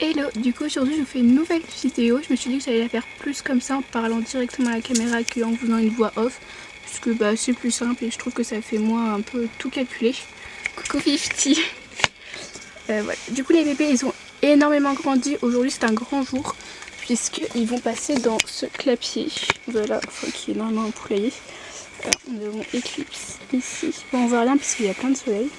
Hello, du coup aujourd'hui je vous fais une nouvelle vidéo. Je me suis dit que j'allais la faire plus comme ça en parlant directement à la caméra qu'en faisant une voix off, puisque c'est plus simple et je trouve que ça fait moins un peu tout calculé. Coucou 50. Voilà. Du coup les bébés ils ont énormément grandi. Aujourd'hui c'est un grand jour puisqu'ils vont passer dans ce clapier. Voilà, qui est énormément poulailler. Nous avons Eclipse ici. Bon, on voit rien puisqu'il y a plein de soleil.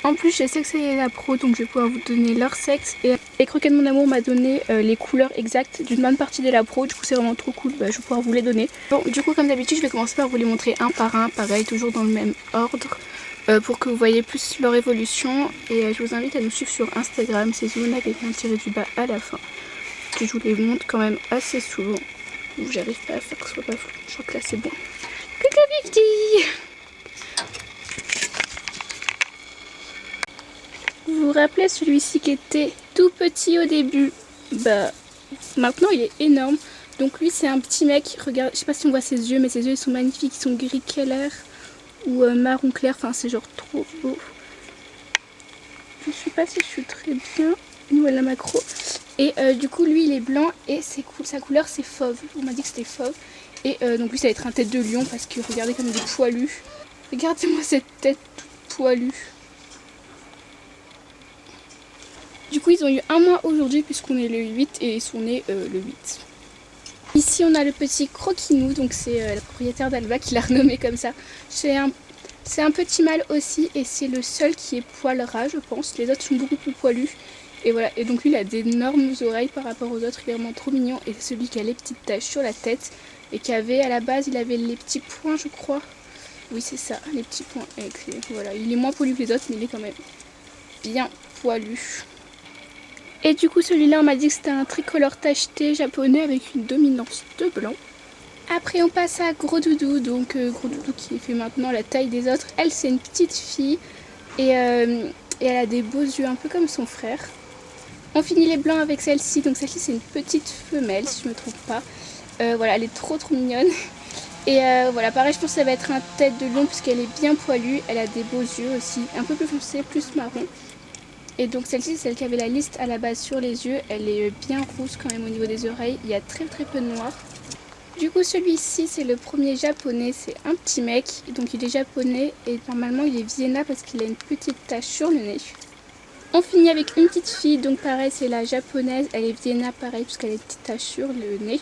En plus je sais que c'est la pro, donc je vais pouvoir vous donner leur sexe. Et Croquet de mon amour m'a donné les couleurs exactes d'une bonne partie de la pro. Du coup c'est vraiment trop cool, je vais pouvoir vous les donner. Bon, du coup comme d'habitude je vais commencer par vous les montrer un par un. Pareil, toujours dans le même ordre, pour que vous voyez plus leur évolution. Et je vous invite à nous suivre sur Instagram, c'est Zuna avec un tiré du bas à la fin. Que je vous les montre quand même assez souvent. J'arrive pas à faire que ce soit pas flou. Je crois que là c'est bon. Coucou Victy. Vous vous rappelez celui-ci qui était tout petit au début? Maintenant il est énorme. Donc lui c'est un petit mec, regarde, je sais pas si on voit ses yeux, mais ses yeux ils sont magnifiques, ils sont gris clair ou marron clair, enfin c'est genre trop beau. Je sais pas si je suis très bien, nous la macro. Et du coup lui il est blanc et sa couleur c'est fauve, on m'a dit que c'était fauve. Et donc lui ça va être un tête de lion parce que regardez comme il est poilu. Regardez-moi cette tête toute poilue. Du coup ils ont eu un mois aujourd'hui puisqu'on est le 8 et ils sont nés le 8. Ici on a le petit Croquinou, donc c'est la propriétaire d'Alba qui l'a renommé comme ça. C'est un petit mâle aussi et c'est le seul qui est poil ras je pense. Les autres sont beaucoup plus poilus. Et voilà, et donc lui il a d'énormes oreilles par rapport aux autres, il est vraiment trop mignon. Et c'est celui qui a les petites taches sur la tête et qui avait à la base il avait les petits points je crois. Oui c'est ça, les petits points. Et voilà, il est moins poilu que les autres mais il est quand même bien poilu. Et du coup celui-là on m'a dit que c'était un tricolore tacheté japonais avec une dominance de blanc. Après on passe à Gros Doudou, donc Gros Doudou qui fait maintenant la taille des autres. Elle c'est une petite fille et elle a des beaux yeux un peu comme son frère. On finit les blancs avec celle-ci, donc celle-ci c'est une petite femelle si je me trompe pas. Voilà, elle est trop mignonne. Et voilà, pareil je pense que ça va être un tête de lion puisqu'elle est bien poilue. Elle a des beaux yeux aussi, un peu plus foncé, plus marron. Et donc celle-ci, c'est celle qui avait la liste à la base sur les yeux. Elle est bien rousse quand même au niveau des oreilles. Il y a très peu de noir. Du coup celui-ci c'est le premier japonais. C'est un petit mec. Donc il est japonais et normalement il est Vienna parce qu'il a une petite tache sur le nez. On finit avec une petite fille. Donc pareil c'est la japonaise. Elle est Vienna pareil puisqu'elle a une petite tache sur le nez.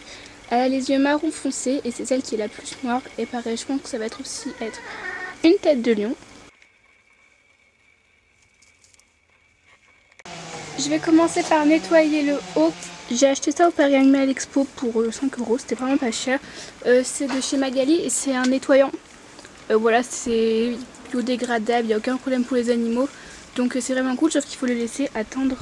Elle a les yeux marron foncé et c'est celle qui est la plus noire. Et pareil je pense que ça va aussi être une tête de lion. Je vais commencer par nettoyer le haut. J'ai acheté ça au Paris Animal Expo pour 5 €, c'était vraiment pas cher. C'est de chez Magali et c'est un nettoyant. Voilà, c'est biodégradable, il n'y a aucun problème pour les animaux. Donc c'est vraiment cool, sauf qu'il faut le laisser attendre,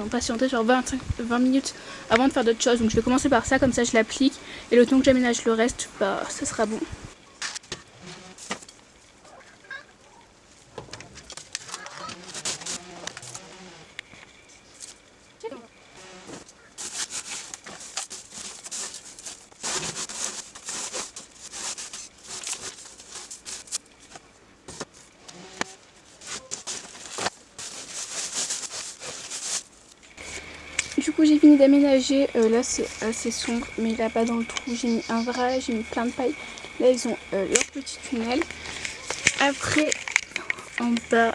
patienter genre 20 minutes avant de faire d'autres choses. Donc je vais commencer par ça, comme ça je l'applique. Et le temps que j'aménage le reste, ça sera bon. Du coup j'ai fini d'aménager, là c'est assez sombre mais là-bas dans le trou j'ai mis un vrai, j'ai mis plein de paille. Là ils ont leur petit tunnel. Après en bas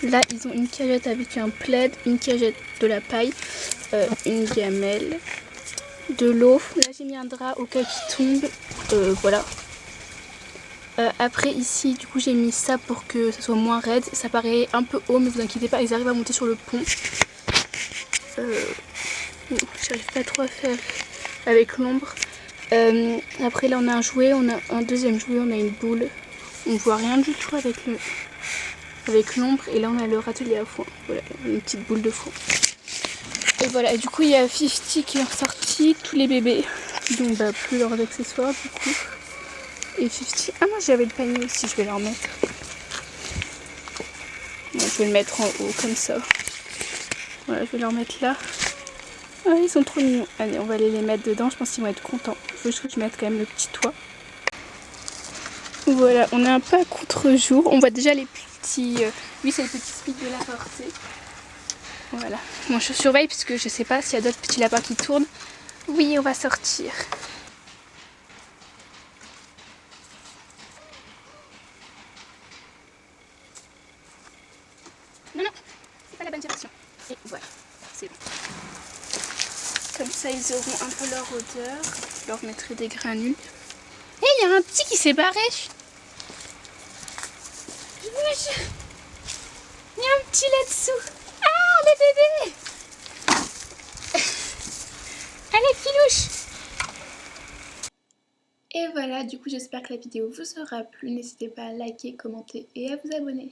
là ils ont une cagette avec un plaid, une cagette, de la paille, une gamelle, de l'eau. Là j'ai mis un drap au cas qui tombe, voilà. Après ici du coup j'ai mis ça pour que ça soit moins raide. Ça paraît un peu haut mais vous inquiétez pas, ils arrivent à monter sur le pont. J'arrive pas trop à faire avec l'ombre. Après là on a un jouet, on a un deuxième jouet, on a une boule. On voit rien du tout avec l'ombre. Et là on a le râtelier à foin. Voilà, une petite boule de foin. Et voilà, et du coup il y a 50 qui est ressorti, tous les bébés. Donc plus leurs accessoires du coup. Et 50. Ah moi j'avais le panier aussi, je vais leur mettre. Bon, je vais le mettre en haut comme ça. Voilà, je vais leur mettre là. Ah, ils sont trop mignons. Allez, on va aller les mettre dedans. Je pense qu'ils vont être contents. Il faut juste que je mette quand même le petit toit. Voilà, on est un peu à contre-jour. On voit déjà les petits... Lui, c'est le petit speed de la portée. Voilà. Bon, je surveille parce que je sais pas s'il y a d'autres petits lapins qui tournent. Oui, on va sortir. Non, non, c'est pas la bonne direction. Et voilà, c'est bon. Comme ça, ils auront un peu leur odeur. Je leur mettrai des granules. Hé, il y a un petit qui s'est barré. Il y a un petit là-dessous. Ah, le bébé. Allez, filouche. Et voilà, du coup, j'espère que la vidéo vous aura plu. N'hésitez pas à liker, commenter et à vous abonner.